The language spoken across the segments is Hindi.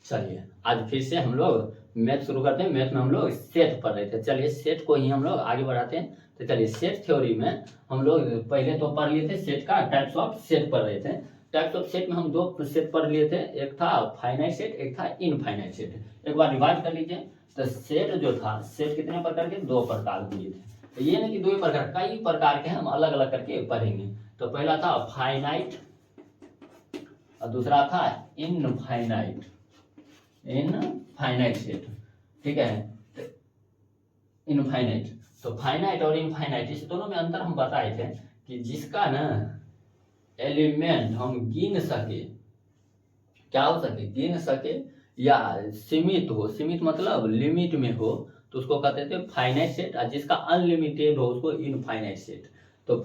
चलिए आज फिर से हम लोग मैथ शुरू करते हैं। मैथ में हम लोग सेट पढ़ रहे थे, चलिए सेट को ही हम लोग आगे बढ़ाते हैं। तो चलिए सेट थ्योरी में हम लोग पहले तो पढ़ लिए थे सेट का टाइप्स ऑफ सेट पढ़ रहे थे। टाइप्स ऑफ सेट में हम दो सेट पढ़ लिए थे, एक था फाइनाइट सेट, एक था इनफाइनाइट सेट। एक बार रिवाइज कर लीजिए। तो सेट जो था, सेट कितने प्रकार के, दो प्रकार दिए थे। तो ये नहीं कि दो ही प्रकार, कई प्रकार के हम अलग अलग करके पढ़ेंगे। तो पहला था फाइनाइट और दूसरा था इनफाइनाइट सेट, ठीक है। इनफाइनाइट, तो फाइनाइट और इनफाइनाइट इस दोनों में अंतर हम बताए थे कि जिसका ना एलिमेंट हम गिन सके, क्या हो सके, गिन सके या सीमित हो, सीमित मतलब लिमिट में हो, तो उसको कहते थे फाइनाइट सेट। और जिसका अनलिमिटेड हो उसको इनफाइनाइट सेट। तो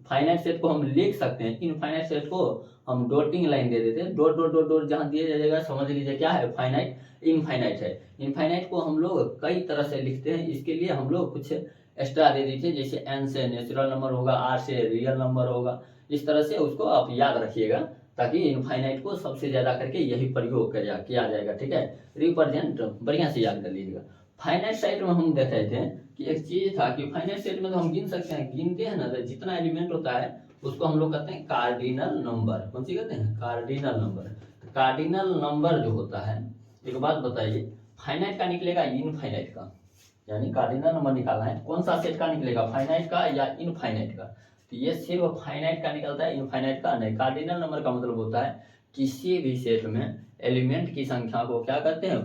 फाइनाइट सेट को हम लिख सकते हैं, इनफाइनाइट सेट को हम डॉटिंग लाइन दे देते हैं, डॉट डॉट डॉट डॉट जहाँ दिया जाएगा समझ लीजिए क्या है, फाइनाइट इनफाइनाइट है। इनफाइनाइट को हम लोग कई तरह से लिखते हैं, इसके लिए हम लोग कुछ एक्स्ट्रा दे दीजिए, जैसे एन से नेचुरल नंबर होगा, आर से रियल नंबर होगा, इस तरह से उसको आप याद रखिएगा, ताकि इनफाइनाइट को सबसे ज्यादा करके यही प्रयोग किया जाएगा, ठीक है। रिप्रेजेंट बढ़िया से याद कर लीजिएगा। फाइनाइट सेट में हम देख रहे थे कि एक चीज था कि फाइनाइट सेट में तो हम गिन सकते हैं, गिनते हैं ना, तो जितना एलिमेंट होता है उसको हम लोग कहते हैं कार्डिनल नंबर। कौन सी कहते हैं, कार्डिनल नंबर। तो कार्डिनल नंबर जो होता है, एक बात बताइए, फाइनाइट का निकलेगा इनफाइनाइट का, यानी कार्डिनल नंबर निकालना है, कौन सा सेट का निकलेगा, फाइनाइट का या इनफाइनाइट का। तो ये सिर्फ फाइनाइट का निकलता है, इनफाइनाइट का नहीं। कार्डिनल नंबर का मतलब होता है किसी भी सेट में एलिमेंट की संख्या को क्या कहते हैं,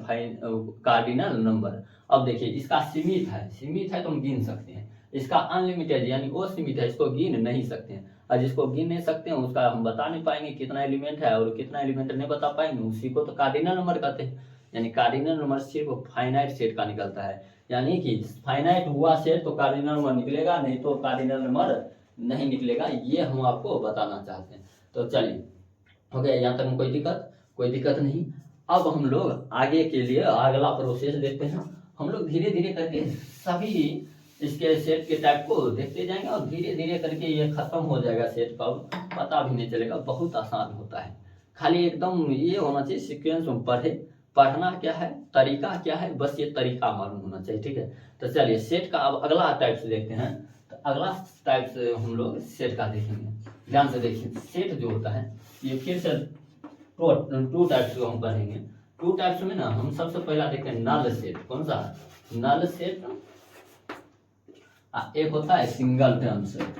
कार्डिनल नंबर। अब देखिए इसका सीमित है तो हम गिन सकते हैं, इसका अनलिमिटेड यानी वो सीमित है, इसको गिन नहीं सकते हैं। और जिसको गिन नहीं सकते हैं उसका हम बता नहीं पाएंगे कितना एलिमेंट है, और कितना एलिमेंट नहीं बता पाएंगे, उसी को तो कार्डिनल नंबर कहते हैं। यानी कार्डिनल नंबर सिर्फ फाइनाइट सेट का निकलता है, यानी कि फाइनाइट हुआ सेट तो कार्डिनल नंबर निकलेगा, नहीं तो कार्डिनल नंबर नहीं निकलेगा, ये हम आपको बताना चाहते हैं। तो चलिए हो गया, यहाँ तक कोई दिक्कत नहीं। अब हम लोग आगे के लिए अगला प्रोसेस देखते हैं। हम लोग धीरे धीरे करके सभी इसके सेट के टाइप को देखते जाएंगे, और धीरे धीरे करके ये खत्म हो जाएगा सेट का, पता भी नहीं चलेगा, बहुत आसान होता है। खाली एकदम ये होना चाहिए सीक्वेंस में पढ़ना क्या है, तरीका क्या है, बस ये तरीका मालूम होना चाहिए, ठीक है। तो चलिए सेट का अब अगला टाइप से देखते हैं। तो अगला टाइप से हम लोग सेट का देखेंगे, ध्यान से देखिए। सेट जो होता है ये फिर से टू टाइप्स को हम पढ़ेंगे। टू टाइप्स में ना हम सबसे पहला देखते हैं नल सेट। कौन सा, नल सेट। एक होता है singleton set,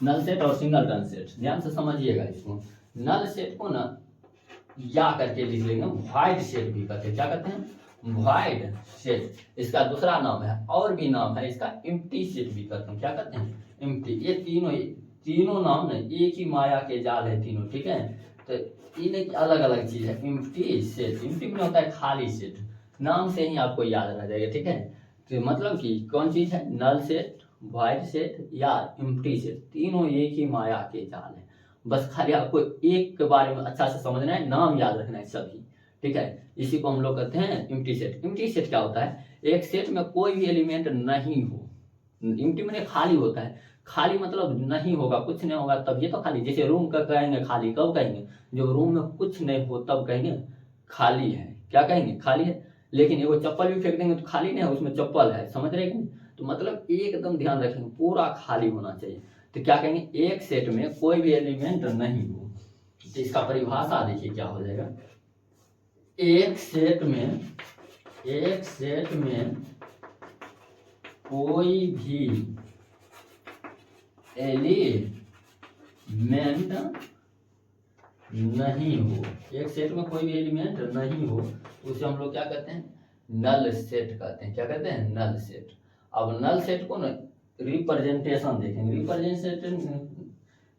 null set और सिंगल टर्न सेट, ध्यान से समझिएगा इसको। नल सेट को ना या करके लिख लेंगे, वाइड सेट भी कहते हैं, क्या कहते हैं, वाइड सेट। इसका दूसरा नाम है, और भी नाम है इसका, एम्प्टी सेट भी कहते हैं, क्या कहते हैं, एम्प्टी। ये तीनों नाम ना एक ही माया के जाल है तीनों, ठीक है। तो ये अलग अलग चीज है। एम्प्टी सेट, एम्प्टी में होता है खाली सेट, नाम से ही आपको याद रह जाएगा, ठीक है। तो मतलब कि कौन चीज है, नल सेट, वाइड सेट या एम्प्टी सेट, तीनों एक ही माया के जाल है। बस खाली आपको एक के बारे में अच्छा से समझना है, नाम याद रखना है सभी, ठीक है। इसी को हम लोग कहते हैं एम्प्टी सेट। एम्प्टी सेट क्या होता है, एक सेट में कोई भी एलिमेंट नहीं हो। एम्प्टी में खाली होता है, खाली मतलब नहीं होगा, कुछ नहीं होगा तब ये तो खाली। जैसे रूम का कहेंगे खाली, कब कहेंगे, जब रूम में कुछ नहीं हो तब कहेंगे खाली है, क्या कहेंगे, खाली है। लेकिन वो चप्पल भी फेंक देंगे तो खाली नहीं है, उसमें चप्पल है, समझ रहे हैं। तो मतलब एकदम ध्यान रखेंगे, पूरा खाली होना चाहिए। तो क्या कहेंगे, एक सेट में कोई भी एलिमेंट नहीं हो। तो इसका परिभाषा देखिए क्या हो जाएगा, एक सेट में कोई भी एलिमेंट नहीं हो, एक सेट में कोई भी एलिमेंट नहीं हो, उसे हम लोग क्या कहते हैं, नल सेट कहते हैं, क्या कहते हैं, नल सेट। अब नल सेट को ना रिप्रेजेंटेशन देखेंगे, रिप्रेजेंटेशन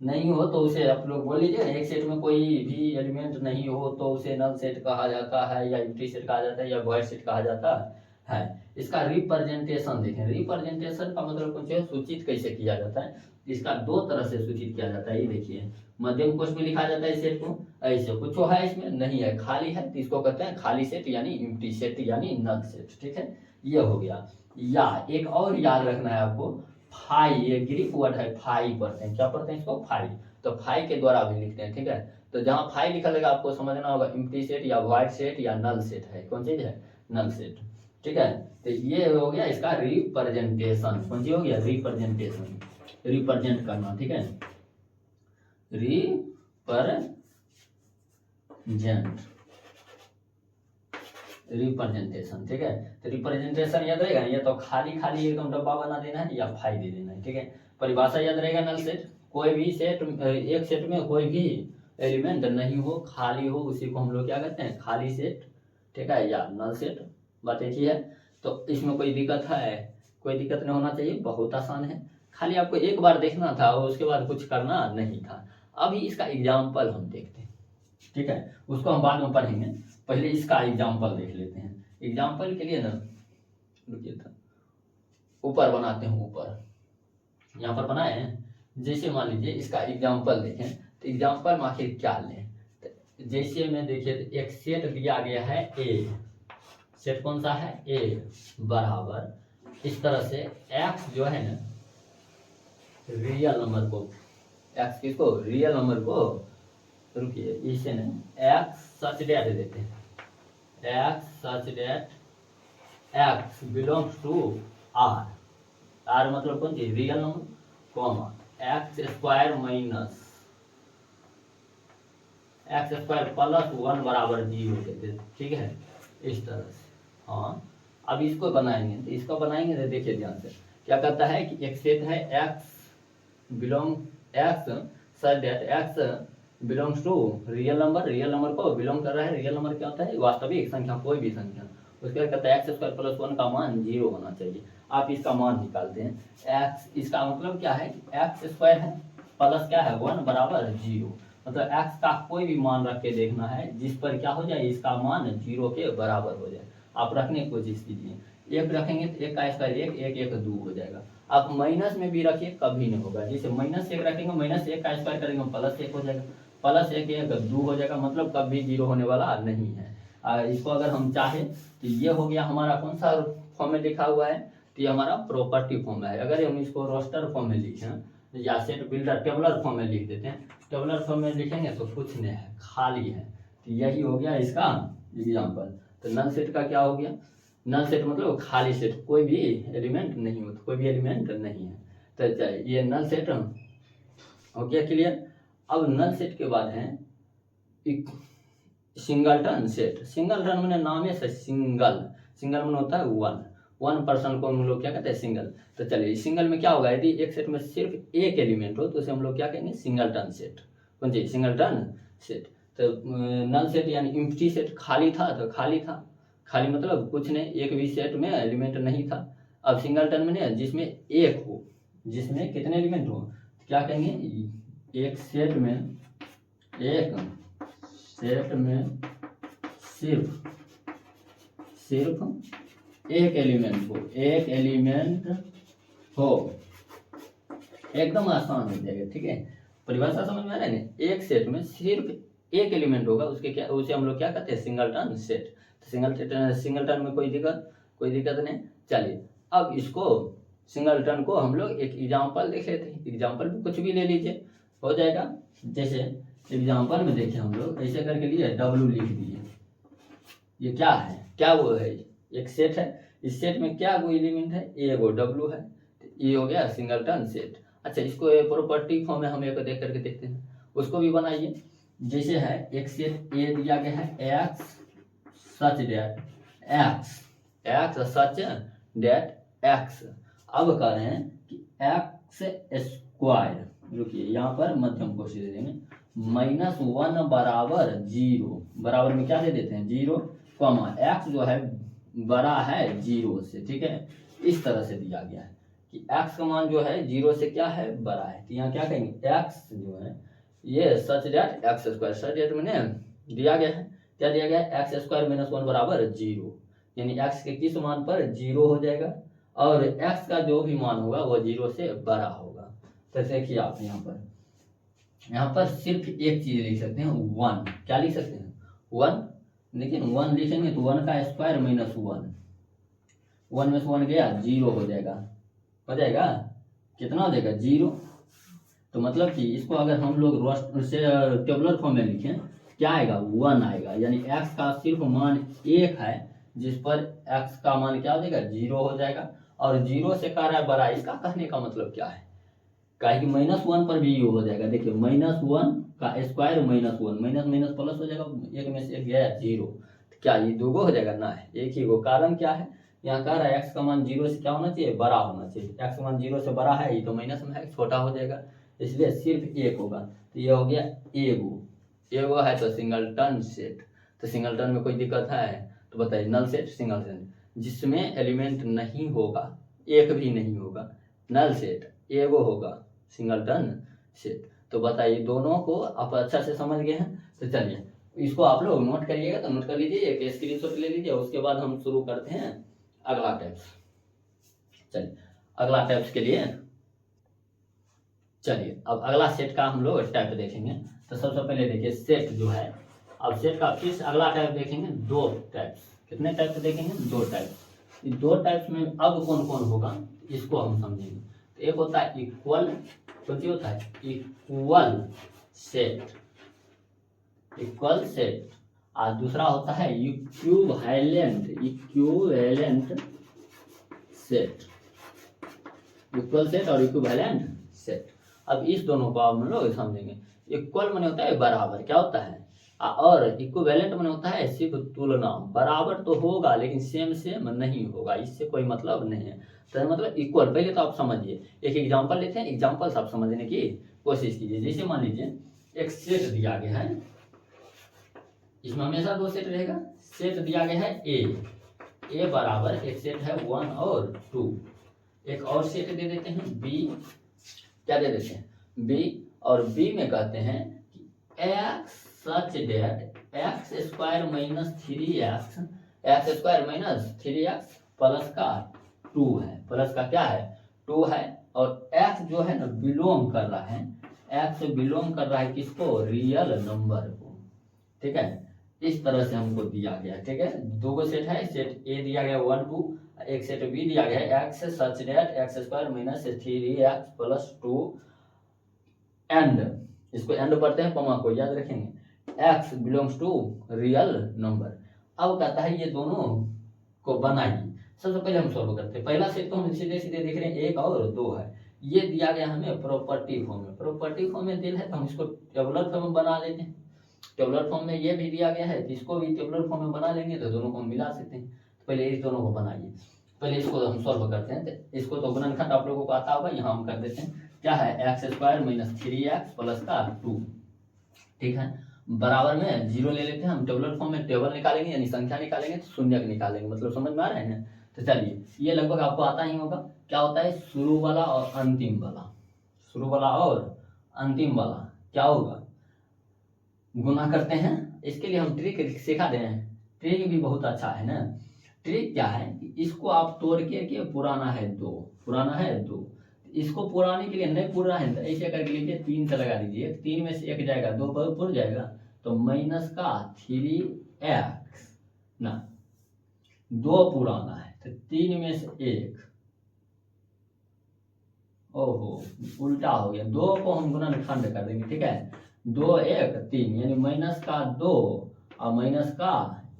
नहीं हो तो उसे आप लोग बोल लीजिए, एक सेट में कोई भी एलिमेंट नहीं हो तो उसे नल सेट कहा जाता है, या एम्प्टी सेट कहा जाता है, या वॉइड सेट कहा जाता है। इसका रिप्रेजेंटेशन देखें, रिप्रेजेंटेशन का मतलब कुछ है, सूचित कैसे किया जाता है। इसका दो तरह से सूचित किया जाता है, ये देखिए मध्यम कोश में लिखा जाता है इस सेट को ऐसे, कुछ है इसमें नहीं है, खाली है, तो इसको कहते हैं खाली सेट यानी एम्प्टी सेट यानी नल सेट, ठीक है। ये हो गया। या एक और याद रखना है आपको, फाई, ये ग्रीक वर्ड है, फाई पढ़ते हैं, क्या पढ़ते हैं इसको, फाई। तो फाई के द्वारा भी लिखते हैं, ठीक है। तो जहाँ फाई लिखा रहेगा आपको समझना होगा एम्प्टी सेट या वॉइड सेट या नल सेट है, कौन चीज है, नल सेट, ठीक है। तो ये हो गया इसका रिप्रेजेंटेशन, कौन सी हो गया, रिप्रेजेंटेशन, रिप्रेजेंट करना, ठीक है, रिप्रेजेंटेशन, ठीक है। तो रिप्रेजेंटेशन याद रहेगा, या तो खाली खाली एकदम डब्बा बना देना है या फाई दे देना है, ठीक है। परिभाषा याद रहेगा, नल सेट कोई भी सेट, एक सेट में कोई भी एलिमेंट नहीं हो, खाली हो, उसी को हम लोग क्या कहते हैं, खाली सेट, ठीक है, या नल सेट, बात एक ही है। तो इसमें कोई दिक्कत है, कोई दिक्कत नहीं होना चाहिए, बहुत आसान है, खाली आपको एक बार देखना था और उसके बाद कुछ करना नहीं था। अभी इसका एग्जाम्पल हम देखते हैं, ठीक है, उसको हम बाद में पढ़ेंगे, पहले इसका एग्जाम्पल देख लेते हैं। एग्जाम्पल के लिए ना, रुकिए था, ऊपर बनाते हैं, ऊपर यहाँ पर बनाए हैं, जैसे मान लीजिए इसका एग्जाम्पल देखें, तो एग्जाम्पल में आखिर क्या लें, तो जैसे में देखिए एक सेट दिया गया है ए, सेट कौन सा है, ए, बराबर इस तरह से एक्स जो है ना, रियल नंबर को, एक्स किसको, रियल नंबर को, रुकिए इसे ना एक्स सच डेट देते हैं, x such that x belongs to R, R मतलब कौन सी, real number, comma x square minus x square plus 1 बराबर 0 देते हैं, ठीक है, इस तरह से। हाँ, अब इसको बनाएंगे, तो इसको बनाएंगे तो देखिए ध्यान से क्या कहता है कि एक सेट है x belong, x such that x belongs to real number, real number को बिलोंग कर रहा है, रियल नंबर क्या होता है, वास्तविक संख्या, कोई भी संख्या, उसके बाद कहता है एक्स स्क्वायर प्लस 1 का मान 0 होना चाहिए। आप इसका मान निकालते हैं, एक्स, इसका मतलब क्या है कि एक्स स्क्वायर है प्लस क्या है 1 बराबर 0, मतलब एक्स का कोई भी मान रख के देखना है जिस पर क्या हो जाए, इसका मान 0 के बराबर हो जाए। आप रखने की कोशिश कीजिए, एक रखेंगे तो एक का स्क्वायर एक, एक एक 2 हो जाएगा। आप माइनस में भी रखिए कभी नहीं होगा, जैसे माइनस 1 रखेंगे, माइनस 1 का स्क्वायर करेंगे प्लस 1 हो जाएगा, प्लस 1 एक 2 हो जाएगा, मतलब कभी 0 होने वाला नहीं है। इसको अगर हम चाहें तो ये हो गया हमारा कौन सा फॉर्म में लिखा हुआ है, तो ये हमारा प्रॉपर्टी फॉर्म है। अगर हम इसको रोस्टर फॉर्म में लिखें या सेट बिल्डर टेबलर फॉर्म में लिख देते हैं, टेबलर फॉर्म में लिखेंगे तो कुछ नहीं है, खाली है, तो यही हो गया इसका एग्जाम्पल। तो नल सेट का क्या हो गया, नल सेट मतलब खाली सेट, कोई भी एलिमेंट नहीं होता, कोई भी एलिमेंट नहीं है। तो चलिए ये नल सेट हो गया क्लियर। अब नल सेट के बाद है सिंगलटन सेट, सिंगलटन मैंने नाम है सिंगल, सिंगल में होता है वन पर्सन को हम लोग क्या कहते हैं, सिंगल। तो चलिए सिंगल में क्या होगा, यदि एक सेट में सिर्फ एक एलिमेंट हो तो उसे हम लोग क्या कहेंगे, सिंगलटन सेट, कौन सी, सिंगलटन सेट। तो नल सेट यानी एम्प्टी सेट, खाली था तो खाली था, खाली मतलब कुछ नहीं, एक भी सेट में एलिमेंट नहीं था। अब सिंगलटन में जिसमें एक हो, जिसमें कितने एलिमेंट हो, क्या कहेंगे, एक सेट में सिर्फ एक एलिमेंट हो, एकदम आसान हो जाएगा, ठीक है। परिभाषा समझ में आ रहा है ना, एक सेट में सिर्फ एक एलिमेंट होगा, उसके क्या, उसे हम लोग क्या कहते हैं, सिंगलटन सेट। तो सिंगलटन में कोई दिक्कत नहीं। चलिए अब इसको सिंगलटन को हम लोग एक एग्जाम्पल देख लेते हैं, एग्जाम्पल में कुछ भी ले लीजिए हो जाएगा। जैसे एग्जाम्पल में देखें हम लोग ऐसे करके लिए W लिख दिए, ये क्या है, क्या वो है, एक सेट है, इस सेट में क्या वो एलिमेंट है, ए वो W है, तो ये हो गया सिंगलटन सेट। अच्छा इसको प्रॉपर्टी फॉर्म में हम एक देख करके देखते हैं, उसको भी बनाइए। जैसे है एक सेट ए दिया गया है x such that x such that x, अब कह रहे हैं कि एक्स स्क्वायर, रुकिए यहाँ पर मध्यम कोष्ठक दे देंगे, -1 बराबर 0, बराबर में क्या दे देते हैं 0, कॉमा एक्स जो है बड़ा है 0 से, ठीक है, इस तरह से दिया गया है कि एक्स का मान जो है 0 से क्या है, बड़ा है। तो यहाँ क्या कहेंगे, एक्स जो है ये सच that x square, such date मैंने दिया गया है, क्या दिया गया है, एक्स स्क्वायर -1 बराबर 0, यानी एक्स के किस मान पर 0 हो जाएगा, और एक्स का जो भी मान होगा वो 0 से बड़ा होगा। तो देखिए आप यहाँ पर सिर्फ एक चीज लिख सकते हैं 1, क्या लिख सकते हैं 1, लेकिन 1 लिखेंगे तो 1 का स्क्वायर -1, 1 में से 1 गया 0 हो जाएगा, कितना हो जाएगा 0। तो मतलब कि इसको अगर हम लोग टेबुलर फॉर्म में लिखें क्या आएगा, 1 आएगा, यानी x का सिर्फ मान 1 है, जिस पर x का मान क्या हो जाएगा, 0 हो जाएगा। और 0 से कह रहा है बड़ा, इसका कहने का मतलब क्या है, काहे कि -1 पर भी ये हो जाएगा। देखिए -1 का स्क्वायर -1, माइनस माइनस प्लस हो जाएगा, एक में से एक गया 0, तो क्या ये दो गो हो जाएगा ना, एक ही गो। कारण क्या है, यहाँ कह रहा है x का मान 0 से क्या होना चाहिए, बड़ा होना चाहिए। x का मान 0 से बड़ा है, ये तो माइनस में है, छोटा हो जाएगा, इसलिए सिर्फ 1 होगा। तो ये हो गया एगो है तो सिंगलटन सेट। तो सिंगलटन में कोई दिक्कत है तो बताइए, नल सेट, सिंगल सेट, जिसमें एलिमेंट नहीं होगा, एक भी नहीं होगा, नल सेट एगो होगा, सिंगलटन सेट। तो बताइए, दोनों को आप अच्छा से समझ गए हैं। तो चलिए इसको आप लोग नोट करिएगा, तो नोट कर लीजिए, एक स्क्रीनशॉट ले लीजिए, उसके बाद हम शुरू करते हैं अगला टाइप्स। चलिए अगला टाइप्स के लिए चलिए अब अगला सेट का हम लोग टाइप देखेंगे। तो सबसे पहले देखिए सेट जो है, अब सेट का फिर अगला टाइप देखेंगे, 2 टाइप्स। कितने टाइप देखेंगे, 2 टाइप। इस 2 टाइप्स में अब कौन कौन होगा इसको हम समझेंगे। तो एक होता है इक्वल, कौन सी होता है, इक्वल सेट, इक्वल सेट। और दूसरा होता है equivalent, equivalent set, equal set और इक्विवेलेंट सेट। अब इस दोनों को हम लोग समझेंगे। इक्वल माने होता है बराबर, क्या होता है, और इक्विवेलेंट माने होता है सिर्फ तुलना, बराबर तो होगा लेकिन सेम सेम नहीं होगा, इससे कोई मतलब नहीं है। तो मतलब इक्वल, पहले तो आप समझिए, एक एग्जांपल लेते हैं, एग्जांपल आप समझने की कोशिश कीजिए। जैसे मान लीजिए एक सेट दिया गया है, इसमें हमेशा 2 सेट रहेगा। सेट दिया गया है ए बराबर, एक सेट है 1 और 2। एक और सेट दे देते हैं बी, क्या दे देते हैं बी, और बी में कहते हैं कि x such that x square minus 3x, x square minus 3x plus का 2 है, प्लस का क्या है 2 है। और x जो है ना बिलोंग कर रहा है, x बिलोंग कर रहा है किसको, रियल नंबर को, ठीक है। इस तरह से हमको दिया गया, ठीक है। 2 गो सेट है, सेट ए दिया गया 1 2, एक सेट बी दिया गया है x such that x square minus 3x plus 2 and, इसको एंड पढ़ते हैं, कॉमा को याद रखेंगे, x belongs to real number. अब कहता है ये दोनों को बनाइए। सबसे पहले हम सॉल्व करते हैं। पहला सेट तो हम सीधे सीधे देख रहे हैं 1 और 2 है, ये दिया गया हमें प्रॉपर्टी फॉर्म में, प्रॉपर्टी फॉर्म में दिया है तो हम इसको टेबुलर फॉर्म में बना लेते हैं। टेबुलर फॉर्म में ये भी दिया गया है, इसको भी टेबुलर फॉर्म में बना लेंगे तो दोनों को हम मिला सकते हैं। तो पहले इस दोनों को बनाइए, पहले इसको हम सॉल्व करते हैं। तो इसको तो गुणनखंड आप लोगों को आता होगा, यहाँ हम कर देते हैं, क्या है x square minus 3x plus का 2, ठीक है, बराबर में 0 ले लेते हैं। हम टेबुलर फॉर्म में टेबल निकालेंगे यानी संख्या निकालेंगे तो शून्य निकालेंगे, मतलब समझ में आ रहा है ना। तो चलिए ये लगभग आपको आता ही होगा, क्या होता है शुरू वाला और अंतिम वाला, शुरू वाला और अंतिम वाला क्या होगा, गुना करते हैं। इसके लिए हम ट्रिक सिखा दे रहे हैं, ट्रिक भी बहुत अच्छा है ना। ट्रिक क्या है कि इसको आप तोड़ के पुराना है 2, पुराना है 2, इसको पुराने के लिए नहीं पूरा है तो ऐसे करके लीजिए, 3 से लगा दीजिए, 3 में से 1 जाएगा, 2 पर पुर जाएगा, तो माइनस का 3x ना, 2 पुराना है तो 3 में से 1, ओहो उल्टा हो गया, 2 को हम गुणनखंड कर देंगे, ठीक है, 2 1 3 यानी माइनस का 2 और माइनस का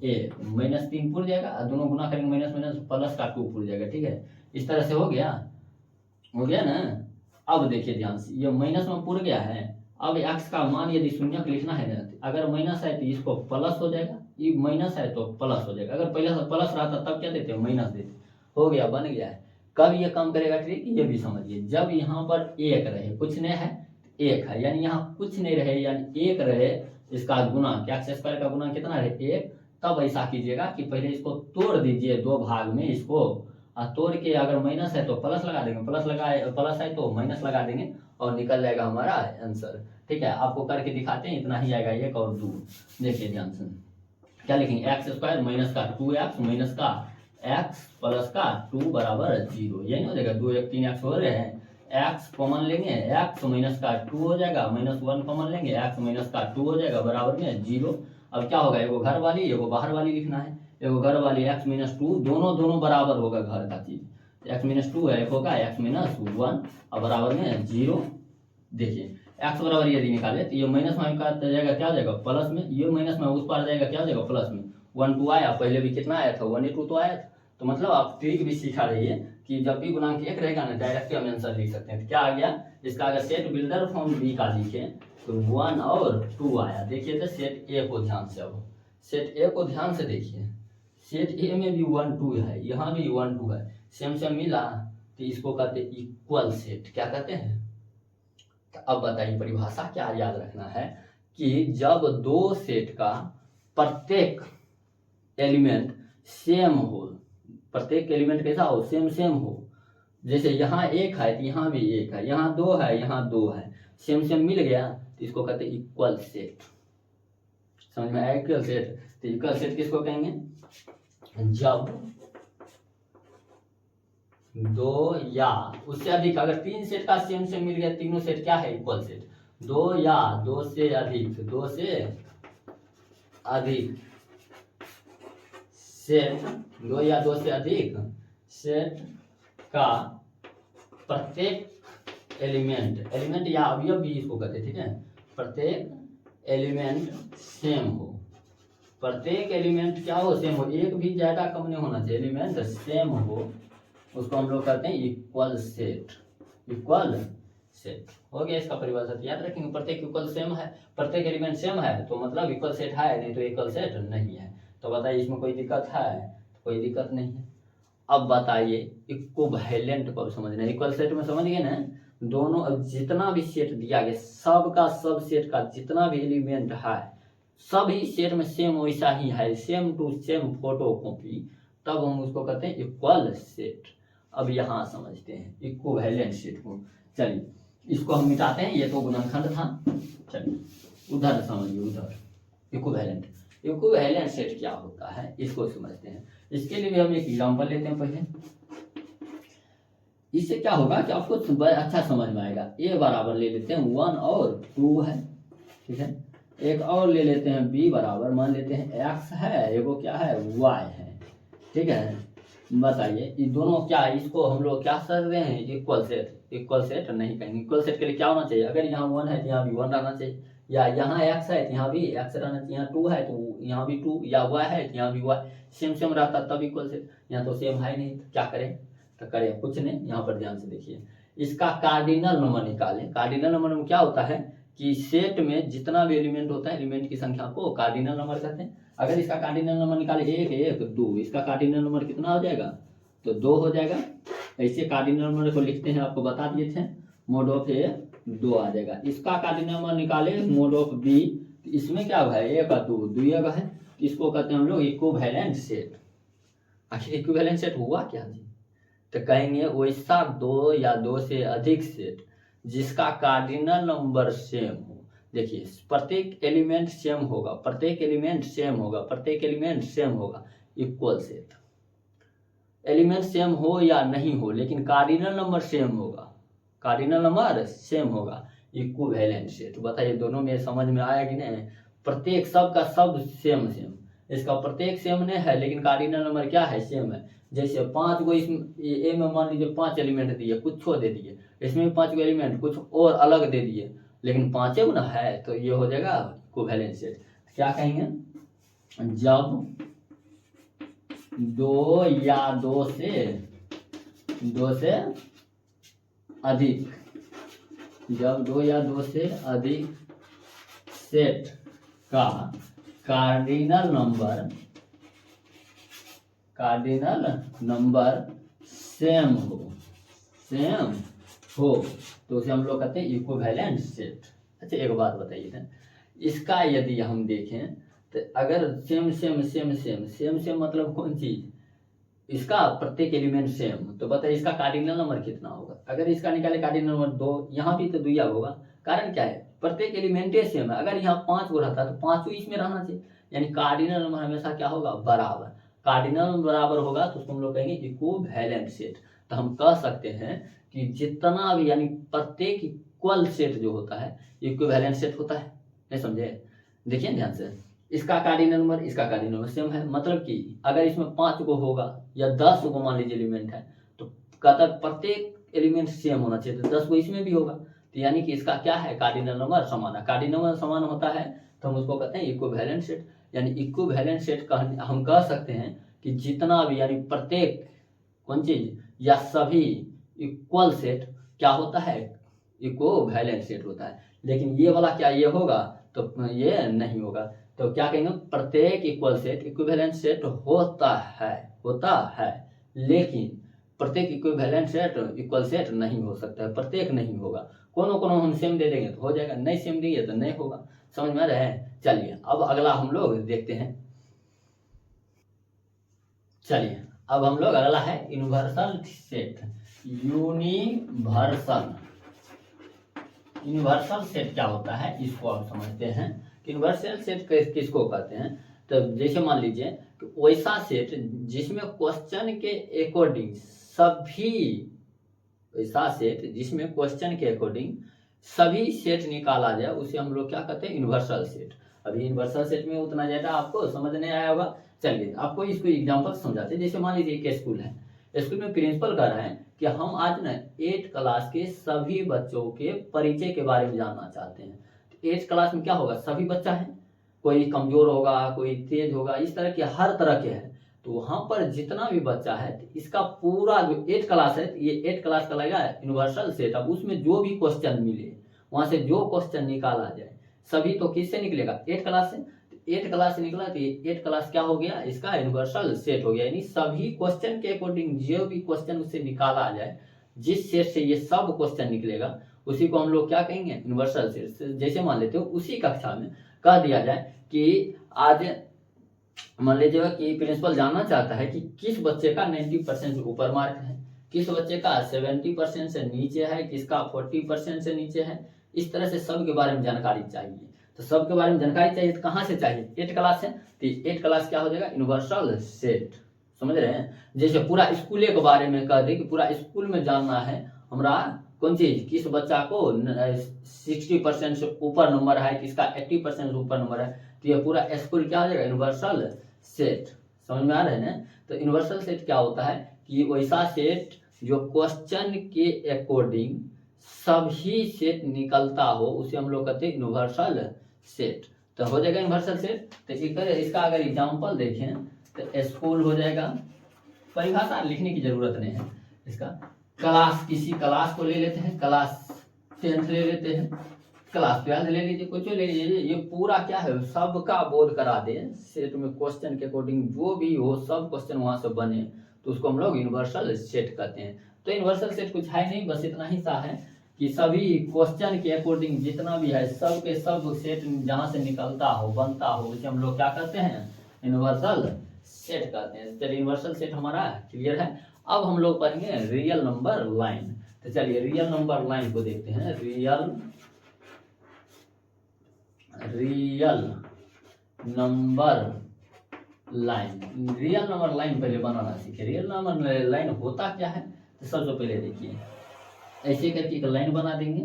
1, माइनस 3 पुर जाएगा, दोनों गुना करेंगे माइनस माइनस प्लस का 2 पुर जाएगा, ठीक है। इस तरह से हो गया ना। अब देखिए ध्यान से, ये माइनस में पुर गया है। अब x का मान यदि शून्य लिखना है ना, अगर माइनस है तो इसको प्लस हो जाएगा, ये माइनस है तो प्लस हो जाएगा, अगर पहले से प्लस रहता तब क्या देते, माइनस देते, हो गया, बन गया है। कब ये काम करेगा ट्रिक, ये भी समझिए, जब यहाँ पर 1 रहे, कुछ नहीं है 1 है, यानी यहाँ कुछ नहीं रहे यानी 1 रहे, इसका गुना क्या एक्स स्क्वायर का गुना कितना रहे 1, तब ऐसा कीजिएगा कि पहले इसको तोड़ दीजिए 2 भाग में, इसको तोड़ के अगर माइनस है तो प्लस लगा देंगे, प्लस है तो माइनस लगा देंगे और निकल जाएगा हमारा आंसर, ठीक है। आपको करके दिखाते हैं, इतना ही आएगा 1 और 2। देखिए ध्यान से क्या लिखेंगे, एक्स स्क्वायर माइनस का 2x माइनस का x प्लस का 2 बराबर 0, यही हो जाएगा, 2 1 3x हो रहे हैं, x कॉमन लेंगे, x माइनस का 2 हो जाएगा, -1 कॉमन लेंगे, x माइनस का 2 हो जाएगा बराबर में 0। अब क्या होगा, एगो घर वाली एगो बाहर वाली लिखना है, एगो घर वाली x माइनस 2, दोनों बराबर होगा घर का चीज, x माइनस 2 है, एक होगा x माइनस 1 और बराबर में 0। देखिए एक्स बराबर यदि निकाले तो ये माइनस में का जाएगा, क्या हो जाएगा प्लस में, ये माइनस में उस पार जाएगा, क्या हो जाएगा प्लस में। 1 2 आया, पहले भी कितना आया था 1 2 तो आया था। तो मतलब आप ट्रिक भी सिखा रही है कि जब भी गुणांक एक रहेगा ना डायरेक्ट हम आंसर लिख सकते हैं। तो क्या आ गया इसका, अगर सेट बिल्डर फॉर्म बी का लिखे तो 1 और 2 आया। देखिए तो सेट ए को ध्यान से, अब सेट ए को ध्यान से देखिए, सेट ए में भी 1 2 है, यहाँ भी 1 2 है, सेम सेम मिला तो इसको कहते हैं इक्वल सेट। क्या कहते हैं, तो अब बताइए परिभाषा क्या याद रखना है कि जब दो सेट का प्रत्येक एलिमेंट सेम हो, प्रत्येक एलिमेंट कैसा हो, सेम सेम हो, जैसे यहाँ एक है तो यहाँ भी एक है, यहाँ दो है यहाँ दो है, सेम सेम मिल गया तो इसको कहते हैं इक्वल सेट। समझ में आया इक्वल सेट। तो इक्वल सेट किसको कहेंगे, जब दो या उससे अधिक, अगर तीन सेट का सेम सेम मिल गया, तीनों सेट क्या है इक्वल सेट। दो या दो से अधिक, दो से अधिक सेट, दो या दो से अधिक सेट का प्रत्येक एलिमेंट, एलिमेंट या अवयव भी इसको कहते हैं, ठीक है, प्रत्येक एलिमेंट सेम हो, प्रत्येक एलिमेंट क्या हो, सेम हो, एक भी ज्यादा कम नहीं होना चाहिए, एलिमेंट सेम हो, उसको हम लोग कहते हैं इक्वल सेट। इक्वल सेट हो गया इसका परिभाषा, याद रखेंगे। प्रत्येक इक्वल सेम है, प्रत्येक एलिमेंट सेम है तो मतलब इक्वल सेट है, नहीं तो इक्वल सेट नहीं है। तो बताइए इसमें कोई दिक्कत है, कोई दिक्कत नहीं है। अब बताइए इक्विवेलेंट को समझना है। इक्वल सेट में समझ गए ना, दोनों अब जितना भी सेट दिया गया, सब का सब सेट का जितना भी एलिमेंट है सभी सेट में सेम वैसा ही है, same to same photocopy, तब हम उसको कहते हैं इक्वल सेट। अब यहाँ समझते हैं इक्विवेलेंट सेट को। चलिए इसको हम मिटाते हैं, ये तो गुणनखंड था। चलिए उधर समझिए, उधर इक्विवेलेंट, इक्विवेलेंट सेट क्या होता है इसको समझते हैं। इसके लिए भी हम एक एग्जांपल लेते हैं पहले। इससे क्या होगा कि आपको अच्छा समझ में आएगा। ए बराबर ले लेते हैं 1 और 2 है, ठीक है। एक और ले लेते हैं बी बराबर, मान लेते हैं एक्स है, एगो क्या है वाई है, ठीक है। बताइए ये दोनों क्या है, इसको हम लोग क्या कर रहे हैं इक्वल सेट। इक्वल सेट नहीं कहेंगे, इक्वल सेट के लिए क्या होना चाहिए, अगर यहाँ 1 है तो यहाँ भी 1 रहना चाहिए, या यहाँ एक्स है तो यहाँ भी एक्स रहना चाहिए, यहाँ 2 है तो यहाँ भी 2, या वाई है तो यहाँ भी वाई, सेम सेम रहता तब इक्वल सेट। यहाँ तो सेम है नहीं, तो क्या करें, तो करें कुछ नहीं। यहाँ पर ध्यान से देखिए, इसका कार्डिनल नंबर निकालें। कार्डिनल नंबर में क्या होता है कि सेट में जितना भी एलिमेंट होता है, एलिमेंट की संख्या को कार्डिनल नंबर कहते हैं। अगर इसका कार्डिनल नंबर निकाले 1 1 2, इसका कार्डिनल नंबर कितना हो जाएगा, तो 2 हो जाएगा। ऐसे कार्डिनल नंबर को लिखते हैं, आपको बता दिए थे, मोड ऑफ ए 2 आ जाएगा। इसका कार्डिनल नंबर निकाले मोड ऑफ बी, तो इसमें क्या है 1 2 2 है, इसको कहते हैं हम लोग इक्विवेलेंट सेट। आखिर इक्विवेलेंट सेट हुआ क्या जी, तो कहेंगे वैसा 2 या 2 से अधिक सेट जिसका कार्डिनल नंबर सेम हो। देखिए प्रत्येक एलिमेंट सेम होगा, प्रत्येक एलिमेंट सेम होगा, प्रत्येक एलिमेंट सेम होगा, इक्वल सेट। एलिमेंट सेम हो या नहीं हो लेकिन कार्डिनल नंबर सेम होगा, कार्डिनल नंबर सेम होगा, इक्विवेलेंट सेट। बताइए दोनों में समझ में आया कि नहीं। प्रत्येक सब का सब सेम सेम, इसका प्रत्येक सेम नहीं है लेकिन कार्डिनल नंबर क्या है, सेम है। जैसे 5 को इसमें ए में मान लीजिए 5 एलिमेंट दिए, कुछ छो दे दिए, इसमें 5 को एलिमेंट कुछ और अलग दे दिए, लेकिन 5 ना है, तो ये हो जाएगा इक्विवेलेंट सेट। क्या कहेंगे, जब 2 या 2 से अधिक, जब 2 या 2 से अधिक सेट का कार्डिनल नंबर सेम हो तो उसे हम लोग कहते हैं इक्विवेलेंट सेट। अच्छा एक बात बताइए ना, इसका यदि हम देखें तो अगर सेम मतलब कौन चीज, इसका प्रत्येक एलिमेंट सेम, तो बताइए इसका कार्डिनल नंबर कितना होगा। अगर इसका निकाले कार्डिनल नंबर 2, यहाँ भी तो 2 होगा। कारण क्या है, प्रत्येक एलिमेंट सेम है। अगर यहाँ 5 को रहता तो 5 इसमें रहना चाहिए, यानी कार्डिनल नंबर हमेशा क्या होगा, बराबर। कार्डिनल बराबर होगा तो उसको हम लोग कहेंगे इक्विवेलेंट सेट। तो हम कह सकते हैं कि जितना भी यानी प्रत्येक इक्वल सेट जो होता है इक्विवेलेंट सेट होता है। नहीं समझे, देखिए ध्यान से, इसका कार्डिनल नंबर इसका कार्डिनल नंबर सेम है, मतलब कि अगर इसमें 5 को होगा या 10 को मान लीजिए एलिमेंट है, तो कहता है प्रत्येक एलिमेंट सेम होना चाहिए, तो 10 को इसमें भी होगा, तो तो यानी कि इसका क्या है, कार्डिनल नंबर समान है। कार्डिनल नंबर समान होता है तो हम उसको कहते हैं इक्विवेलेंट सेट। यानी इक्विवेलेंट सेट हम कह सकते हैं कि जितना भी यानी प्रत्येक कौन चीज या सभी इक्वल सेट क्या होता है, इक्विवेलेंट सेट होता है। लेकिन ये वाला क्या ये होगा, तो ये नहीं होगा। तो क्या कहेंगे, प्रत्येक इक्वल सेट इक्विवेलेंट सेट होता है, लेकिन प्रत्येक इक्विवेलेंट सेट इक्वल सेट नहीं हो सकता है, प्रत्येक नहीं होगा। कोनो हम सेम दे देंगे तो हो जाएगा, नहीं सेम देंगे तो नहीं होगा। समझ में आ रहा है। चलिए अब अगला हम लोग देखते हैं। चलिए अब हम लोग अगला है यूनिवर्सल सेट। यूनिवर्सल सेट क्या होता है इसको हम समझते हैं। यूनिवर्सल सेट किसको कहते हैं, तो जैसे मान लीजिए कि वैसा सेट जिसमें क्वेश्चन के अकॉर्डिंग सभी सेट निकाला जाए, उसे हम लोग क्या कहते हैं, यूनिवर्सल सेट। अभी यूनिवर्सल सेट में उतना ज्यादा आपको समझ नहीं आया होगा। चलिए आपको इसको एग्जांपल समझाते हैं। जैसे मान लीजिए एक स्कूल है, स्कूल में प्रिंसिपल कह रहे हैं कि हम आज ना 8 क्लास के सभी बच्चों के परिचय के बारे में जानना चाहते हैं। 8 क्लास में क्या होगा, सभी बच्चा है, कोई कमजोर होगा, कोई तेज होगा, इस तरह के हर तरह के हैं। तो वहां पर जितना भी बच्चा है, इसका पूरा जो 8 क्लास है, ये 8 क्लास का लगा है यूनिवर्सल सेट। अब उसमें जो भी क्वेश्चन मिले, वहां से जो क्वेश्चन निकाला जाए, सभी तो किससे निकलेगा, 8 क्लास से। 8 क्लास से निकला तो ये 8 क्लास क्या हो गया, इसका यूनिवर्सल सेट हो गया। यानी सभी क्वेश्चन के अकॉर्डिंग जो भी क्वेश्चन उससे निकाला जाए, जिस सेट से ये सब क्वेश्चन निकलेगा, उसी को हम लोग क्या कहेंगे, यूनिवर्सल सेट। जैसे मान लेते हो उसी कक्षा में कह दिया जाए कि आज मान लीजिए कि प्रिंसिपल जानना चाहता है कि किस बच्चे का 90% से ऊपर मार्क है, किस बच्चे का 70% से नीचे है, किसका 40% से नीचे है। इस तरह से सबके बारे में जानकारी चाहिए। तो सबके बारे में जानकारी चाहिए तो कहाँ से चाहिए, 8 क्लास से। तो 8 क्लास क्या हो जाएगा, यूनिवर्सल सेट। समझ रहे हैं। जैसे पूरा स्कूल के बारे में कह दे कि पूरा स्कूल में जानना है हमारा कौन चीज, किस बच्चा को 60% से ऊपर नंबर है, किसका 80% से ऊपर नंबर है। तो ये पूरा स्कूल क्या हो जाएगा, यूनिवर्सल सेट। समझ में आ रहा है ना। तो यूनिवर्सल सेट क्या होता है कि वैसा सेट जो क्वेश्चन के अकॉर्डिंग सभी सेट निकलता हो, उसे हम लोग कहते हैं यूनिवर्सल सेट। तो हो जाएगा यूनिवर्सल सेट। तो इसका अगर एग्जांपल देखें तो स्कूल हो जाएगा, परिभाषा लिखने की जरूरत नहीं है इसका। क्लास, किसी क्लास को ले लेते हैं, क्लास 10th ले लेते हैं, क्लास 12 ले लीजिए, कुछ ले लीजिए। ये पूरा क्या है, सबका बोध करा दे सेट में, क्वेश्चन के अकॉर्डिंग जो भी हो सब क्वेश्चन वहां से बने, तो उसको हम लोग यूनिवर्सल सेट कहते हैं। तो यूनिवर्सल सेट कुछ है नहीं, बस इतना ही सा है कि सभी क्वेश्चन के अकॉर्डिंग जितना भी है सब के सब सेट जहां से निकलता हो, बनता हो, उसे हम लोग क्या कहते हैं, यूनिवर्सल सेट कहते हैं। चलिए यूनिवर्सल सेट हमारा क्लियर है। अब हम लोग पढ़ेंगे रियल नंबर लाइन। तो चलिए रियल नंबर लाइन को देखते हैं। Real number line, real number line पहले बनाना सीखे। रियल नंबर लाइन होता क्या है, तो सबसे पहले देखिए ऐसे करके एक लाइन बना देंगे,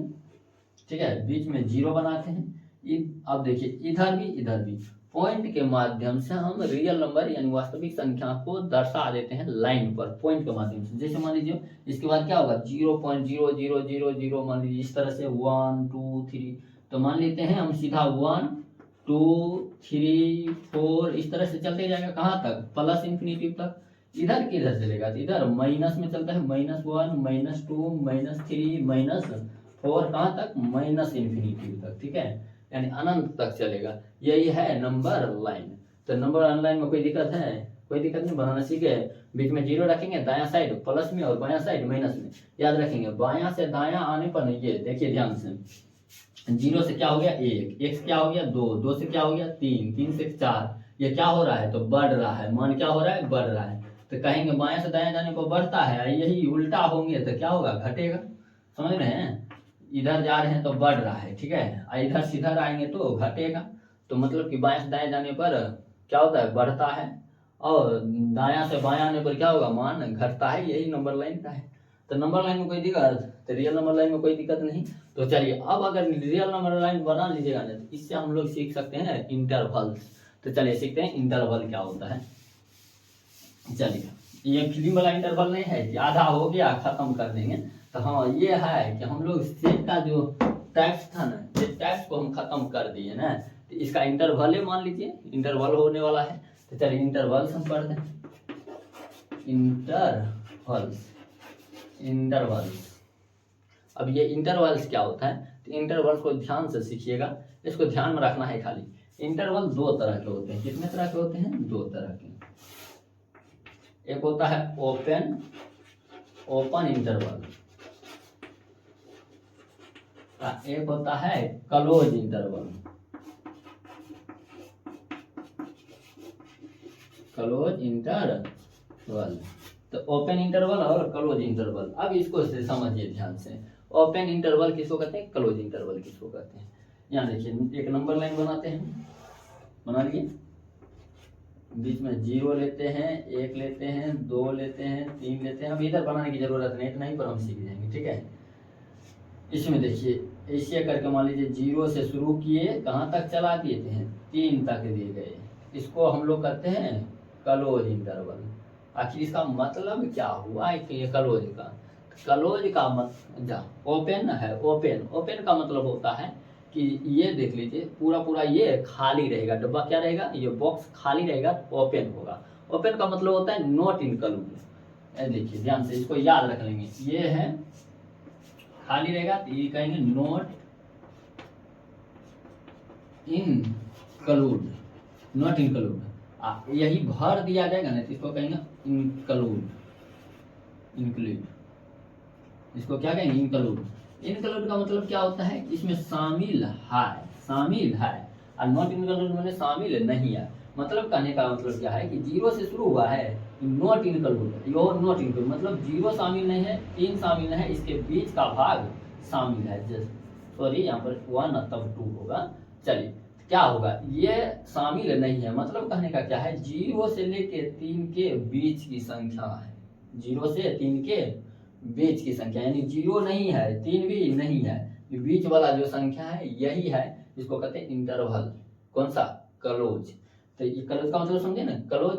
ठीक है, बीच में 0 बनाते हैं। अब देखिए इधर भी पॉइंट के माध्यम से हम रियल नंबर यानी वास्तविक संख्या को दर्शा देते हैं लाइन पर, पॉइंट के माध्यम से। जैसे मान लीजिए इसके बाद क्या होगा, 0.0000 मान लीजिए इस तरह से 1 2 3। तो मान लेते हैं हम सीधा 1 2 3 4 इस तरह से चलते जाएगा, कहाँ तक, प्लस इंफिनिटी तक। इधर किधर चलेगा, तो इधर माइनस में चलता है, -1 -2 -3 -4 कहाँ तक, माइनस इंफिनिटी तक, ठीक है, यानी अनंत तक चलेगा। यही है नंबर लाइन। तो नंबर लाइन में कोई दिक्कत है, कोई दिक्कत नहीं, बनाना सीखे। बीच में 0 रखेंगे, दायां साइड प्लस में और बायां साइड माइनस में। याद रखेंगे बायां से दायां आने पर नहीं, ये देखिए ध्यान से, 0 से क्या हो गया 1, 1 से क्या हो गया 2, 2 से क्या हो गया 3, 3 से 4। ये क्या हो रहा है, तो बढ़ रहा है, मान क्या हो रहा है, बढ़ रहा है। तो कहेंगे बाएं से दाएं जाने पर बढ़ता है, यही उल्टा होंगे तो क्या होगा, घटेगा। समझ रहे हैं, इधर जा रहे हैं तो बढ़ रहा है, ठीक है, और इधर सीधर आएंगे तो घटेगा। तो मतलब कि बाएं से दाएं जाने पर क्या होता है, बढ़ता है, और दायां से बायां आने पर क्या होगा, मान घटता है। यही नंबर लाइन का है। तो नंबर लाइन में कोई दिक्कत, तो रियल नंबर लाइन में कोई दिक्कत नहीं। तो चलिए अब अगर रियल नंबर लाइन बना लीजिएगा ना, तो इससे हम लोग सीख सकते हैं इंटरवल्स। तो चलिए सीखते हैं इंटरवल क्या होता है। चलिए ये फिल्म वाला इंटरवल नहीं है कि आधा हो गया खत्म कर देंगे। तो हाँ ये है कि हम लोग सेट का जो टाइप्स था ना, ये टाइप्स को हम खत्म कर दिए ना। तो इसका इंटरवल मान लीजिए, इंटरवल होने वाला है। तो चलिए इंटरवल्स हम पढ़ दें। Intervals, intervals. अब ये इंटरवल्स क्या होता है, तो इंटरवल को ध्यान से सीखिएगा, इसको ध्यान में रखना है खाली। इंटरवल दो तरह के होते हैं। कितने तरह के होते हैं? दो तरह के। एक होता है ओपन, ओपन इंटरवल, एक होता है क्लोज इंटरवल, क्लोज इंटरवल। तो ओपन इंटरवल और क्लोज इंटरवल, अब इसको से समझिए ध्यान से। ओपन इंटरवल किसको कहते हैं, क्लोज इंटरवल किसको कहते हैं। यहाँ देखिए एक नंबर लाइन बनाते हैं, बना लिए। बीच में 0 लेते हैं, 1 लेते हैं, 2 लेते हैं, 3 लेते हैं। अब इधर बनाने की जरूरत नहीं, इतना ही पर हम सीख जाएंगे, ठीक है। इसमें देखिए ऐसे करके मान लीजिए 0 से शुरू किए, कहाँ तक चला दिए थे, 3 तक दिए गए। इसको हम लोग कहते हैं क्लोज इंटरवल। आखिर इसका मतलब क्या हुआ है कि ये क्लोज का, क्लोज का मतलब ओपन है। ओपन, ओपन का मतलब होता है कि ये देख लीजिए पूरा पूरा ये खाली रहेगा, डब्बा क्या रहेगा, ये बॉक्स खाली रहेगा, ओपन होगा। ओपन का मतलब होता है नॉट इंक्लूड। देखिए ध्यान से इसको याद रख लेंगे, ये है खाली रहेगा तो ये कहेंगे नॉट इंक्लूड, नॉट इंक्लूड। यही भर दिया जाएगा ना तो इसको कहेंगे इंक्लूड, इंक्लूड। इसको क्या कहेंगे, इंक्लूड। इंक्लूड का मतलब क्या होता है, इसमें शामिल है, शामिल है। और नॉट इंक्लूड मैंने शामिल नहीं है। मतलब कहने का मतलब क्या है कि 0 से शुरू हुआ है, not include, yo not include मतलब 0 शामिल नहीं है, 3 शामिल नहीं है, इसके बीच का भाग शामिल है। सॉरी यहाँ पर 1 तब 2 होगा। चलिए क्या होगा, ये शामिल नहीं है मतलब कहने का क्या है, 0 से लेके 3 के बीच की संख्या है। 0 से 3 के बीच की संख्या, यानी 0 नहीं है, 3 भी नहीं है, बीच वाला जो संख्या है यही है, इसको कहते हैं इंटरवल। कौन सा, क्लोज। तो ये क्लोज का मतलब समझे ना, क्लोज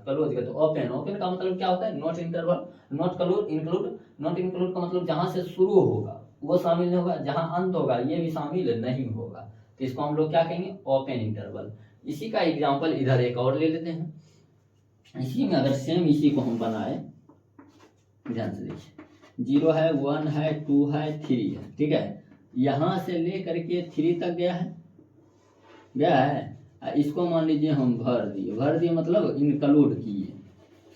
क्लोज का। तो ओपन, ओपन का मतलब क्या होता है, not interval, not close, include. Not include का मतलब जहां से शुरू होगा वो शामिल नहीं होगा, जहां अंत होगा ये भी शामिल नहीं होगा। तो इसको हम लोग क्या कहेंगे, ओपन इंटरवल। इसी का एग्जाम्पल इधर एक और ले लेते हैं। इसी में अगर सेम इसी को हम बनाए, ध्यान से देखिए, 0 है, 1 है, 2 है, 3 है, ठीक है। यहां से ले करके 3 तक गया है, गया है। इसको मान लीजिए हम भर दिए, भर दिए मतलब इंक्लूड किए,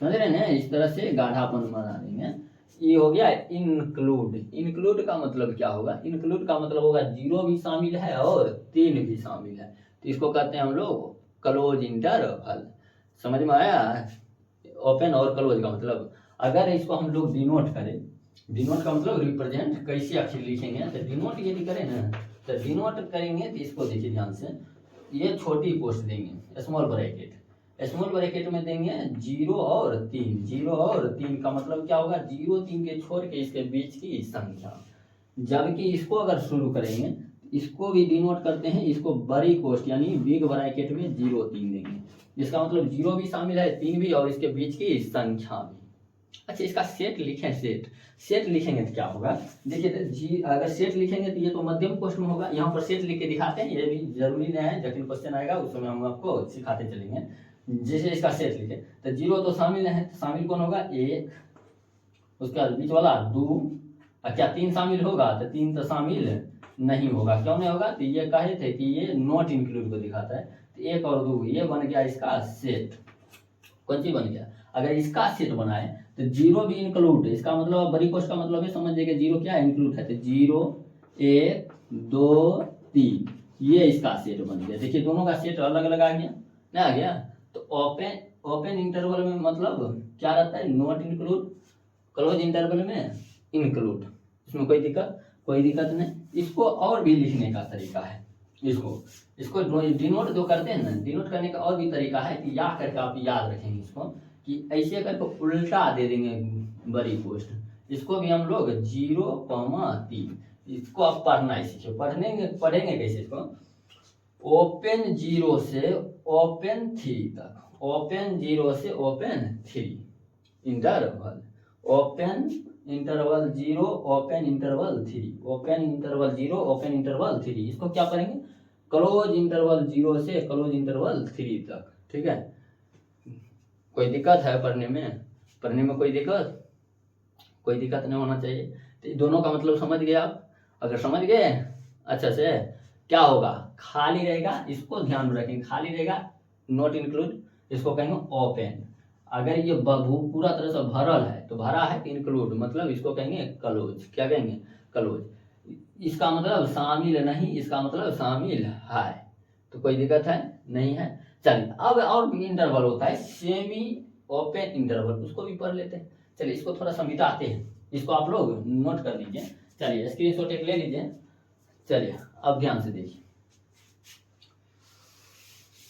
समझ रहे हैं। इस तरह से गाढ़ापन बना देंगे। ये हो गया इंक्लूड। इंक्लूड का मतलब क्या होगा, इंक्लूड का मतलब होगा 0 भी शामिल है और 3 भी शामिल है। तो इसको कहते हैं हम लोग क्लोज इंटरवल। समझ में आया, ओपन और क्लोज का मतलब। अगर इसको हम लोग डिनोट करें, डिनोट का मतलब रिप्रेजेंट, कैसे अक्षर लिखेंगे, तो डिनोट यदि करें ना, तो डिनोट करेंगे तो इसको देखिए ध्यान से, ये छोटी पोस्ट देंगे, स्मॉल ब्रैकेट। स्मॉल ब्रैकेट में देंगे 0 और 3, 0 और 3 का मतलब क्या होगा, 0 3 के छोड़ के इसके बीच की संख्या। जबकि इसको अगर शुरू करेंगे, इसको भी डिनोट करते हैं, इसको बड़ी पोस्ट यानी बिग ब्रैकेट में 0 3 देंगे। इसका मतलब 0 भी शामिल है, 3 भी, और इसके बीच की संख्या भी। अच्छा इसका सेट लिखें, सेट, सेट लिखेंगे तो क्या होगा, देखिए तो अगर सेट लिखेंगे तो ये तो मध्यम पोस्ट में होगा। यहाँ पर सेट लिख के दिखाते हैं, ये भी जरूरी नहीं है, जटिल क्वेश्चन आएगा उस समय हम आपको सिखाते चलेंगे। जैसे इसका सेट लिखे तो 0 तो शामिल है, तो शामिल कौन होगा, 1, उसके बाद बीच वाला 2, और क्या 3 शामिल होगा, तो 3 तो शामिल नहीं होगा। क्यों नहीं होगा, तो ये कहे थे कि ये नॉट इंक्लूड को दिखाता है। तो 1 और 2 ये बन गया इसका सेट। कौन सी बन गया, अगर इसका सेट बनाए तो 0 भी इंक्लूड है, इसका मतलब बड़ी पोस्ट का मतलब है, समझ जाएगा 0 क्या इंक्लूड है। तो 0 1 2 3 ये इसका सेट बन गया। देखिए दोनों का सेट अलग अलग आ गया ना, आ गया। तो ओपन, ओपन इंटरवल में मतलब क्या रहता है, नॉट इंक्लूड, क्लोज इंटरवल में इंक्लूड। इसमें कोई दिक्कत नहीं। इसको और भी लिखने का तरीका है, इसको डिनोट जो करते हैं ना, डिनोट करने का और भी तरीका है कि या करके आप याद रखेंगे इसको, कि ऐसे करके उल्टा दे देंगे बड़ी पोस्ट। इसको भी हम लोग 0,3, इसको आप पढ़ना ही सीखे, पढ़ेंगे कैसे इसको, ओपन 0 से ओपन 3 तक, ओपन 0 से open 3 interval, open interval 0 open interval 3, open interval 0 open interval 3, इसको क्या पढ़ेंगे, क्लोज इंटरवल 0 से क्लोज इंटरवल 3 तक। ठीक है, कोई दिक्कत है पढ़ने में कोई दिक्कत नहीं होना चाहिए। तो दोनों का मतलब समझ गए आप? अगर समझ गए अच्छा से, क्या होगा, खाली रहेगा, इसको ध्यान में रखेंगे, खाली रहेगा नॉट इंक्लूड, इसको कहेंगे ओपन। अगर ये पूरा तरह से भरल है तो भरा है इंक्लूड, मतलब इसको कहेंगे क्लोज। क्या कहेंगे, क्लोज। इसका मतलब शामिल नहीं, इसका मतलब शामिल है। तो कोई दिक्कत है नहीं है। चलिए अब और भी इंटरवल होता है सेमी ओपन इंटरवल, उसको भी पढ़ लेते हैं। चलिए इसको थोड़ा सा मिटाते हैं, इसको आप लोग नोट कर लीजिए। चलिए स्क्रीनशॉट एक ले लीजिए। चलिए अब ध्यान से देखिए,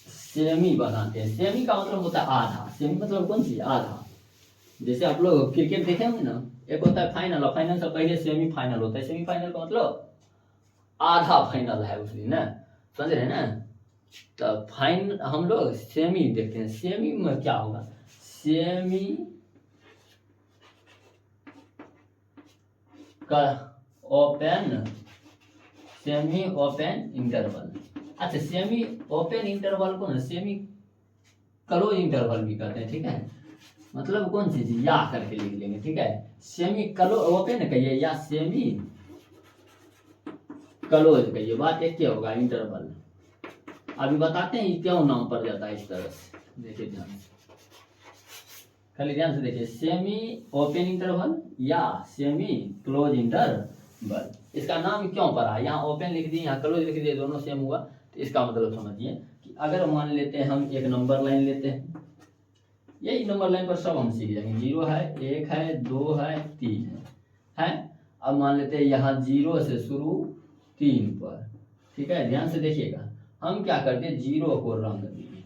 सेमी बनाते हैं। सेमी का मतलब होता है आधा। सेमी मतलब कौन सी, आधा। जैसे आप लोग क्रिकेट देखे होंगे ना, एक होता है फाइनल और फाइनल से पहले सेमीफाइनल होता है। सेमीफाइनल का मतलब आधा फाइनल है उस दिन ना, समझ रहे ना। तो फाइन हम लोग सेमी देखते हैं। सेमी में क्या होगा, सेमी का ओपन, सेमी ओपन इंटरवल। अच्छा, सेमी ओपन इंटरवल को ना सेमी क्लोज इंटरवल भी कहते हैं। ठीक है, मतलब कौन सी चीज या करके लिख लेंगे। ठीक है, सेमी क्लोज ओपन कहिए या सेमी क्लोज कहिए, बात एक क्या होगा, इंटरवल। अभी बताते हैं क्यों नाम पड़ जाता है इस तरह से। देखिए ध्यान से, खाली ध्यान से देखिए, सेमी ओपन इंटरवल या सेमी क्लोज इंटरवल, इसका नाम क्यों पड़ा। यहाँ ओपन लिख दिए, यहाँ क्लोज लिख दिए, दोनों सेम हुआ। तो इसका मतलब समझिए कि अगर मान लेते हैं हम एक नंबर लाइन लेते हैं, यही नंबर लाइन पर सब हम सीख जाएंगे। 0 है, 1 है, 2 है, 3 है। अब मान लेते हैं यहाँ 0 से शुरू 3 पर। ठीक है, ध्यान से देखिएगा, हम क्या करते हैं, 0 को रंग दिए,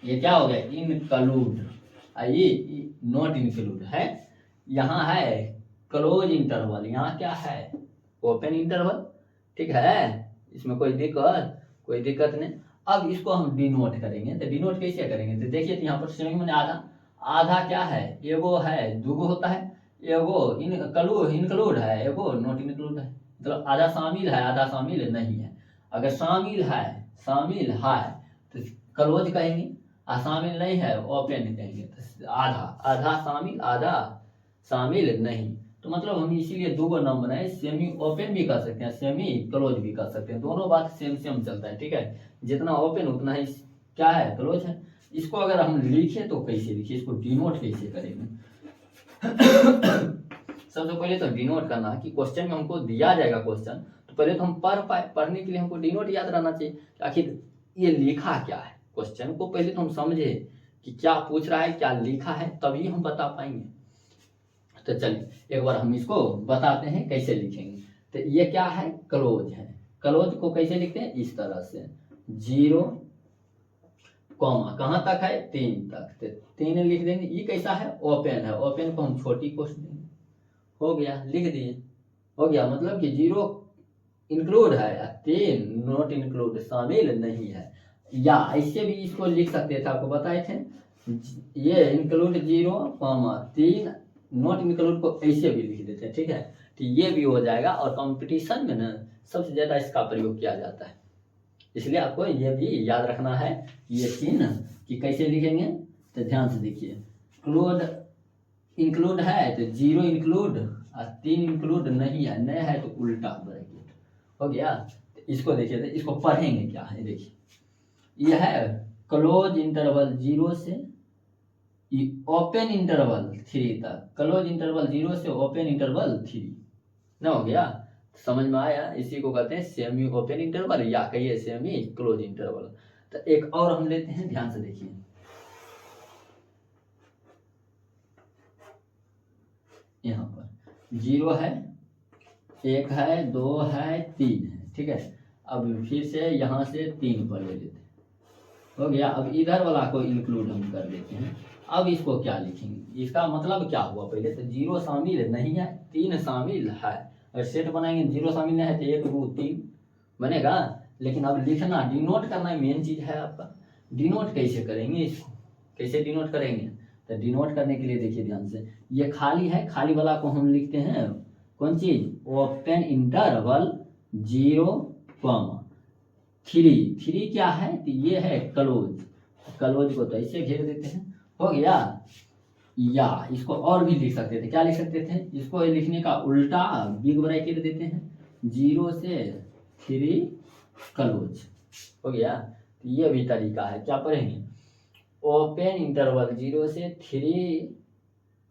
ये क्या हो गया, इनक्लूड। ये नॉट इंक्लूड है। यहाँ है क्लोज इंटरवल, यहाँ क्या है, ओपन इंटरवल। ठीक है, इसमें कोई दिक्कत नहीं। अब इसको हम डिनोट करेंगे, तो डिनोट कैसे करेंगे, तो देखिए तो यहाँ पर सेमी में आधा क्या है, एगो है, दूगो होता है, एगो इंक्लूड है, एगो नॉट इंक्लूड है। मतलब आधा शामिल है, आधा शामिल नहीं है। अगर शामिल है तो क्लोज कहेंगे, और शामिल नहीं है ओपन कहेंगे। तो आधा शामिल, आधा शामिल नहीं। तो मतलब हम इसीलिए दो नाम बनाए, सेमी ओपन भी कर सकते हैं, सेमी क्लोज भी कर सकते हैं, दोनों बात सेम चलता है। ठीक है, जितना ओपन उतना ही क्या है, क्लोज है। इसको अगर हम लिखे तो कैसे लिखिए, इसको डिनोट कैसे करेंगे। सबसे पहले तो डिनोट करना है कि क्वेश्चन में हमको दिया जाएगा क्वेश्चन, तो पहले तो हम पढ़ने के लिए हमको डिनोट याद रहना चाहिए, आखिर ये लिखा क्या है। क्वेश्चन को पहले तो हम समझे कि क्या पूछ रहा है, क्या लिखा है, तभी हम बता पाएंगे। तो चलिए एक बार हम इसको बताते हैं कैसे लिखेंगे। तो ये क्या है, क्लोज है। क्लोज को कैसे लिखते हैं, इस तरह से 0 कॉमा कहाँ तक है, 3 तक। तो 3 लिख देंगे। ये कैसा है, ओपन है, ओपन को हम छोटी कोष्ट देंगे, हो गया, लिख दिए, हो गया। मतलब कि 0 इंक्लूड है, 3 नॉट इंक्लूड, शामिल नहीं है। या ऐसे भी इसको लिख सकते थे, आपको बताए थे, ये इंक्लूड 0 कॉमा 3 नॉट इंक्लूड को ऐसे भी लिख देते हैं। ठीक है, तो ये भी हो जाएगा। और कंपटीशन में ना सबसे ज्यादा इसका प्रयोग किया जाता है, इसलिए आपको ये भी याद रखना है, ये चिन्ह कि कैसे लिखेंगे। तो ध्यान से देखिए, क्लोड इंक्लूड है तो 0 इंक्लूड और 3 इंक्लूड नहीं है तो उल्टा ब्रैकेट, हो गया। तो इसको देखिए, तो इसको पढ़ेंगे क्या है, देखिए यह है क्लोज इंटरवल 0 से ओपन इंटरवल 3 तक, क्लोज इंटरवल 0 से ओपन इंटरवल 3 ना, हो गया। समझ में आया, इसी को कहते हैं सेमी ओपन इंटरवल या कहिए सेमी क्लोज इंटरवल। तो एक और हम लेते हैं, ध्यान से देखिए, यहाँ पर 0 है, 1 है, 2 है, 3 है। ठीक है, अब फिर से यहाँ से 3 पर ले लेते हैं, हो गया। अब इधर वाला को इंक्लूड हम कर देते हैं। अब इसको क्या लिखेंगे, इसका मतलब क्या हुआ, पहले तो 0 शामिल नहीं है, 3 शामिल है। अगर सेट बनाएंगे 0 शामिल नहीं है तो 1 2 3 बनेगा। लेकिन अब लिखना, डिनोट करना मेन चीज है आपका। डिनोट कैसे करेंगे, इसको कैसे डिनोट करेंगे, तो डिनोट करने के लिए देखिए ध्यान से, ये खाली है, खाली वाला को हम लिखते हैं कौन चीज, ओपन इंटरवल 0,3। 3 क्या है, तो ये है क्लोज, क्लोज को तो ऐसे घेर देते हैं, हो गया। या इसको और भी लिख सकते थे, क्या लिख सकते थे, इसको लिखने का उल्टा बिग ब्रैकेट देते हैं, 0 से 3 क्लोज, हो गया। तो ये भी तरीका है, क्या पढ़ेंगे, ओपन इंटरवल 0 से 3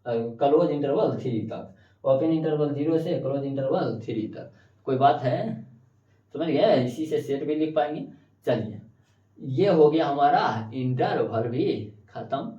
क्लोज इंटरवल 3 तक, ओपन इंटरवल 0 से क्लोज इंटरवल 3 तक। कोई बात है, समझ गए, इसी से सेट भी लिख पाएंगे। चलिए ये हो गया हमारा इंटरवल भी खत्म,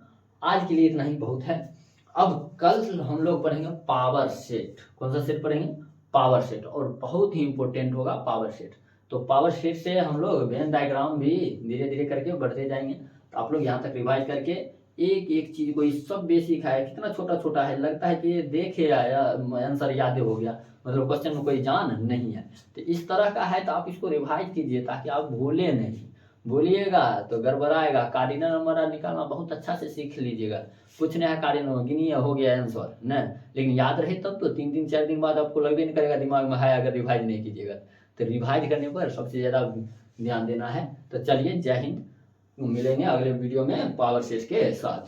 आज के लिए इतना ही बहुत है। अब कल हम लोग पढ़ेंगे पावर सेट। कौन सा सेट पढ़ेंगे, पावर सेट, और बहुत ही इंपॉर्टेंट होगा पावर सेट। तो पावर सेट से हम लोग वेन डायग्राम भी धीरे धीरे करके बढ़ते जाएंगे। तो आप लोग यहाँ तक रिवाइज करके एक एक चीज को, इस सब बेसिक है, कितना छोटा छोटा है, लगता है कि ये देखे आया आंसर याद हो गया, मतलब क्वेश्चन में कोई जान नहीं है। तो इस तरह का है, तो आप इसको रिवाइज कीजिए ताकि आप भूले नहीं, भूलिएगा तो गड़बड़ाएगा। कार्डिनल नंबर निकालना बहुत अच्छा से सीख लीजिएगा, कुछ नहीं है कार्डिनल, गिनिए हो गया आंसर न, लेकिन याद रहे तब तो 3-4 दिन बाद आपको लगभग नहीं करेगा दिमाग में है, अगर रिवाइज नहीं कीजिएगा। तो रिवाइज करने पर सबसे ज़्यादा ध्यान देना है। तो चलिए, जय हिंद, मिलेंगे अगले वीडियो में पावर सेट के साथ।